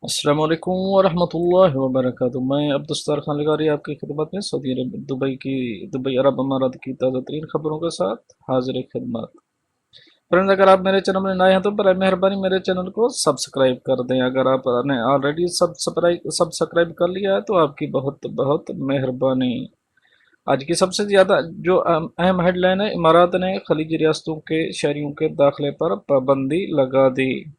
अस्सलाम वालेकुम वरहमतुल्लाहि वबरकातुहू। मैं अब्दुस्तार खान लगारी आपकी खिदमत में सऊदी अरब दुबई अरब अमारात की ताज़ा तरीन खबरों के साथ हाजिर खिदमत। फ्रेंड्स, अगर आप मेरे चैनल में नए हैं तो बराए मेहरबानी मेरे चैनल को सब्सक्राइब कर दें। अगर आपने ऑलरेडी सब्सक्राइब कर लिया है तो आपकी बहुत बहुत मेहरबानी। आज की सबसे ज़्यादा जो अहम हेडलाइन है, इमारात ने खलीजी रियासतों के शहरियों के दाखिले पर पाबंदी लगा दी।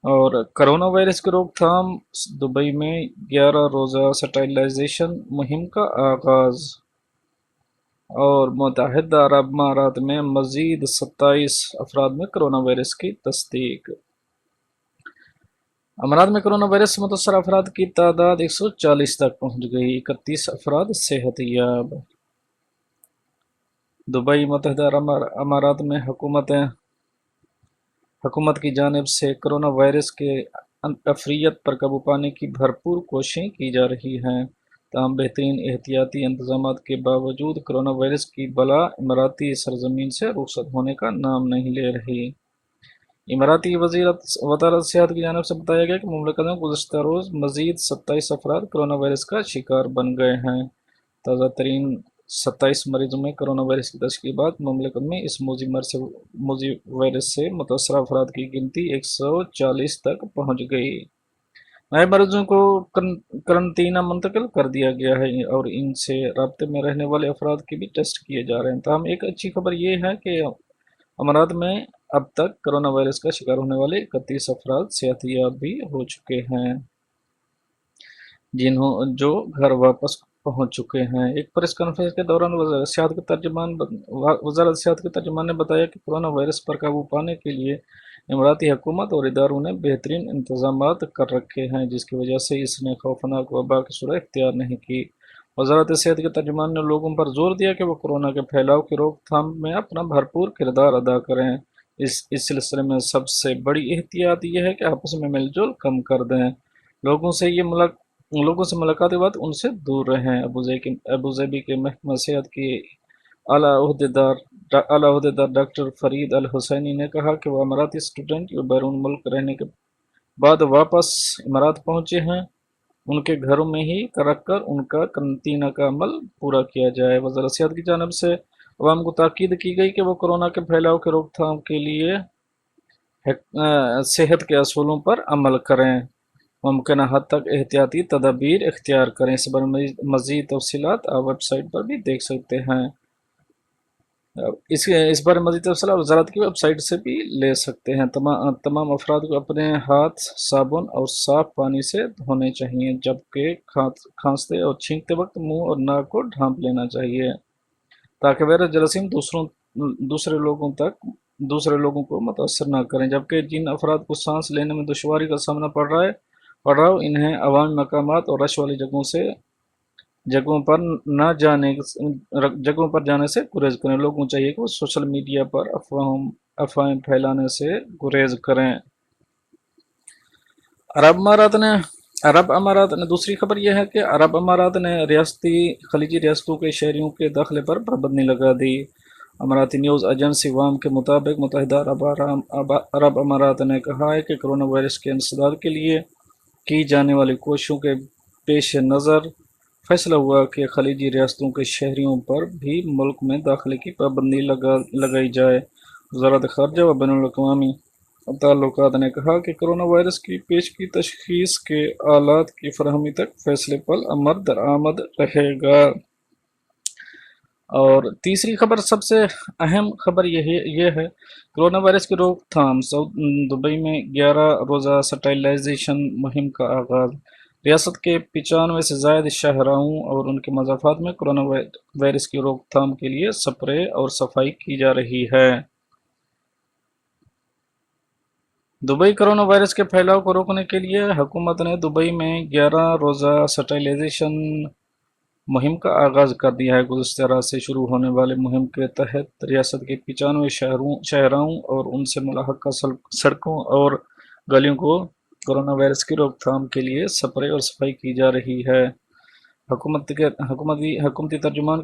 और कोरोना वायरस की रोकथाम, दुबई में 11 रोज़ा स्टेरिलाइजेशन मुहिम का आगाज। और मुत्तहिदा अरब अमारात में मजीद 27 अफराद में कोरोना वायरस की तस्दीक। अमारात में कोरोना वायरस से मुतासर अफराद की तादाद 140 तक पहुँच गई। 31 अफराद सेहतयाब। दुबई मुत्तहिदा अरब अमारात में हुकूमत की जानिब से कोरोना वायरस के अफरियत पर काबू पाने की भरपूर कोशिशें की जा रही हैं। ताहम बेहतरीन एहतियाती इंतजामात के बावजूद कोरोना वायरस की बला इमाराती सरजमीन से रुखसत होने का नाम नहीं ले रही। इमाराती वज़ारत सेहत की जानिब से बताया गया कि मुमलिकत में गुज़श्ता रोज़ मज़ीद 27 अफराद कोरोना वायरस का शिकार बन गए हैं। ताज़ा तरीन 27 मरीजों में कोरोना वायरस की तशखीस के बाद मुमलिकत में इस मोजी वायरस से मुतासर अफराद की गिनती 140 तक पहुँच गई। नए मरीजों को करंतना मुंतकिल कर दिया गया है और इनसे राब्ते में रहने वाले अफराद के भी टेस्ट किए जा रहे हैं। ताहम एक अच्छी खबर यह है कि अमारात में अब तक कोरोना वायरस का शिकार होने वाले 31 अफराद सेहतयाब भी हो चुके हैं, जो घर वापस पहुंच चुके हैं। एक प्रेस कॉन्फ्रेंस के दौरान वज़ारत सेहत के तर्जुमान ने बताया कि कोरोना वायरस पर काबू पाने के लिए इमराती हुकूमत और इदारों ने बेहतरीन इंतजामात कर रखे हैं, जिसकी वजह से इसने खौफनाक वबा की सूरत इख्तियार नहीं की। वज़ारत सेहत के तर्जुमान ने लोगों पर जोर दिया कि वो कोरोना के फैलाव की रोकथाम में अपना भरपूर किरदार अदा करें। इस सिलसिले में सबसे बड़ी एहतियात यह है कि आपस में मिलजुल कम कर दें। लोगों से ये मुलाक लोगों से मुलाकात के बाद उनसे दूर रहें। अबूज़ाबी के महकमा सेहत की आला ओहदेदार डॉक्टर फरीद अल हुसैनी ने कहा कि वह अमाराती स्टूडेंट जो बैरून मुल्क रहने के बाद वापस इमारात पहुंचे हैं, उनके घरों में ही रख कर उनका करंतना का अमल पूरा किया जाए। वज़ारत सेहत की जानिब से अवाम को ताकीद की गई कि वो कोरोना के फैलाव की रोकथाम के लिए सेहत के असूलों पर अमल करें, मुमकिन हद तक एहतियाती तदाबीर इख्तियार करें। इस पर मज़ीद तफसीलात आप वेबसाइट पर भी देख सकते हैं। इस बारे में मज़ीद तफसीलात वज़ारत की वेबसाइट से भी ले सकते हैं। तमाम अफराद को अपने हाथ साबुन और साफ़ पानी से धोने चाहिए, जबकि खांसते और छींकते वक्त मुंह और नाक को ढांप लेना चाहिए ताकि वायरस जरासीम दूसरे लोगों को मुतासर न करें। जबकि जिन अफराद को सांस लेने में दुश्वारी का सामना पड़ रहा हो, इन्हें अवामी मकामात और रश वाली जगहों पर जाने से गुरेज करें। लोगों को चाहिए कि वो सोशल मीडिया पर अफवाहें फैलाने से गुरेज करें। अरब अमारात ने दूसरी खबर यह है कि अरब अमारात ने खलीजी रियासतों के शहरियों के दाखिले पर पाबंदी लगा दी। अमाराती न्यूज़ एजेंसी वाम के मुताबिक मुत्तहिदा अरब अमारात ने कहा है कि कोरोना वायरस के इंसदाद के लिए की जाने वाली कोशिशों के पेश नज़र फैसला हुआ कि खलीजी रियासतों के शहरियों पर भी मुल्क में दाखिले की पाबंदी लगाई जाए। वज़ारत ख़ारजा व बैनुल-अक़वामी ताल्लुकात ने कहा कि कोरोना वायरस की पेश की तशख़ीस के आलात की फराहमी तक फैसले पर अमल दरामद रहेगा। और तीसरी खबर, सबसे अहम खबर ये है, कोरोना वायरस की रोकथाम। दुबई में 11 रोज़ा स्टेरिलाइजेशन मुहिम का आगाज़। रियासत के 95 से ज़ायद शाहराहों और उनके मज़ाफ़ात में कोरोना वायरस की रोकथाम के लिए स्प्रे और सफाई की जा रही है। दुबई कोरोना वायरस के फैलाव को रोकने के लिए हुकूमत ने दुबई में 11 रोज़ा स्टेरिलाइजेशन मुहिम का आगाज़ कर दिया है। गुज़श्ता रात से शुरू होने वाले मुहिम के तहत रियासत के 95 शाहराहों और उनसे मुल्हक़ा सड़कों और गलियों को कोरोना वायरस की रोकथाम के लिए स्प्रे और सफाई की जा रही है। हुकूमती तर्जुमान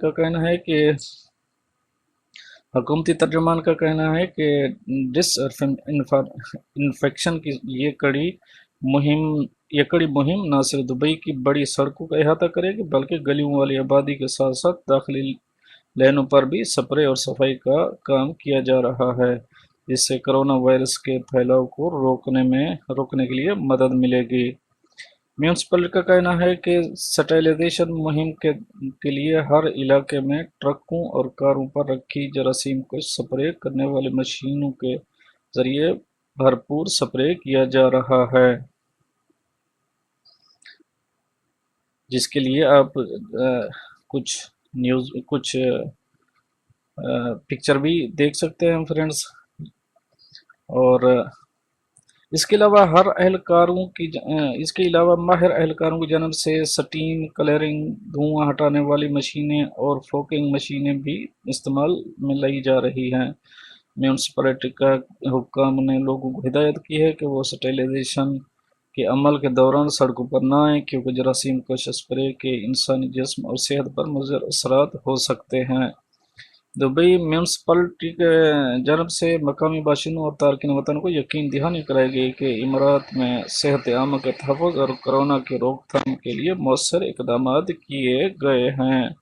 का कहना है कि डिसइंफेक्शन की ये कड़ी मुहिम ये कड़ी मुहिम न सिर्फ दुबई की बड़ी सड़कों का अहाता करेगी बल्कि गलियों वाली आबादी के साथ साथ दाखिली लेनों पर भी स्प्रे और सफाई का काम किया जा रहा है, जिससे कोरोना वायरस के फैलाव को रोकने के लिए मदद मिलेगी। म्यूनिसिपैलिटी का कहना है कि सैनिटाइजेशन मुहिम के लिए हर इलाके में ट्रकों और कारों पर रखी जरासीम को स्प्रे करने वाली मशीनों के जरिए भरपूर स्प्रे किया जा रहा है, जिसके लिए आप कुछ पिक्चर भी देख सकते हैं फ्रेंड्स। और इसके अलावा माहिर एहलकारों की जानब से स्टीम क्लियरिंग, धुआं हटाने वाली मशीनें और फोकिंग मशीनें भी इस्तेमाल में लाई जा रही हैं। म्यूनिसिपैलिटी का हुक्काम ने लोगों को हिदायत की है कि वो स्टेरिलाइजेशन के अमल के दौरान सड़कों पर न आएं, क्योंकि जरासीम कश स्प्रे के इंसानी जिस्म और सेहत पर मुज़र असरात हो सकते हैं। दुबई म्यूनिसिपैलिटी के जानब से मकामी बाशिंदों और तारकिन वतन को यकीन दहानी कराई गई कि इमारात में सेहत आम के तहफ़्फ़ुज़ और कोरोना की रोकथाम के लिए मौसर इक़दाम किए गए हैं।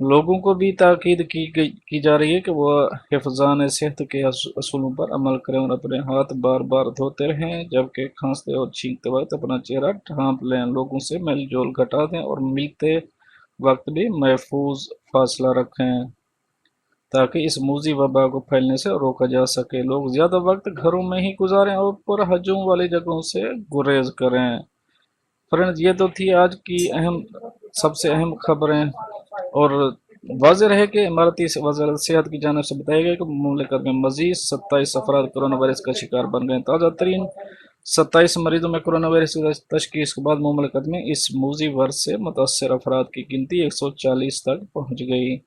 लोगों को भी ताकीद की जा रही है कि वह हिफ़्ज़ान सेहत के असूलों पर अमल करें और अपने हाथ बार बार धोते रहें, जबकि खांसते और छींकते वक्त अपना चेहरा ढांप लें। लोगों से मेल जोल घटा दें और मिलते वक्त भी महफूज फासला रखें, ताकि इस मूजी वबा को फैलने से रोका जा सके। लोग ज़्यादा वक्त घरों में ही गुजारें और पुरहजम वाली जगहों से गुरेज करें। फ्रेंड्स, ये तो थी आज की सबसे अहम खबरें, और वाज़ेह है कि इमारती वज़ारत सेहत की जानिब से बताया गया कि मुमलिकत में मज़ीद 27 अफराद कोरोना वायरस का शिकार बन गए। ताज़ा तरीन 27 मरीजों में कोरोना वायरस की तशख़ीस के बाद मुमलिकत में इस मूजी वर्ष से मुतासर अफराद की गिनती 140 तक पहुँच गई।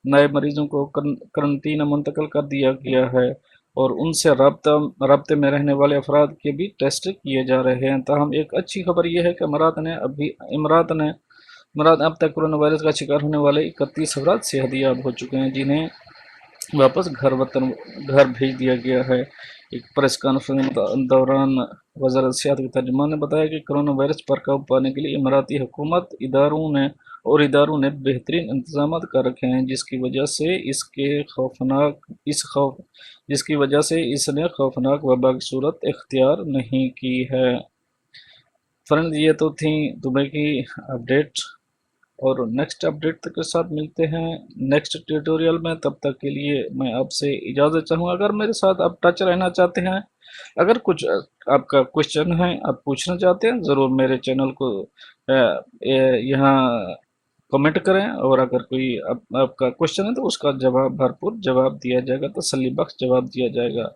नए मरीजों को करंटीन मुंतकिल कर दिया गया है और उनसे राब्ते में रहने वाले अफराद के भी टेस्ट किए जा रहे हैं। ताहम एक अच्छी खबर यह है कि इमारात अब तक कोरोना वायरस का शिकार होने वाले 31 अफराद सेहतयाब हो चुके हैं, जिन्हें वापस घर भेज दिया गया है। एक प्रेस कॉन्फ्रेंस के दौरान वज़ारत सेहत के तर्जुमान ने बताया कि कोरोना वायरस पर काबू पाने के लिए इमाराती हुकूमत इदारों ने बेहतरीन इंतजाम कर रखे हैं, जिसकी वजह से इसने खौफनाक वबा की सूरत इख्तियार नहीं की है। फ्रेंड्स, ये तो थी दुबई की अपडेट, और नेक्स्ट अपडेट के साथ मिलते हैं नेक्स्ट ट्यूटोरियल में। तब तक के लिए मैं आपसे इजाज़त चाहूँगा। अगर मेरे साथ आप टच रहना चाहते हैं, अगर कुछ आपका क्वेश्चन है आप पूछना चाहते हैं, ज़रूर मेरे चैनल को यहाँ कमेंट करें, और अगर कोई आपका क्वेश्चन है तो उसका भरपूर जवाब दिया जाएगा, तसल्ली बख्श जवाब दिया जाएगा।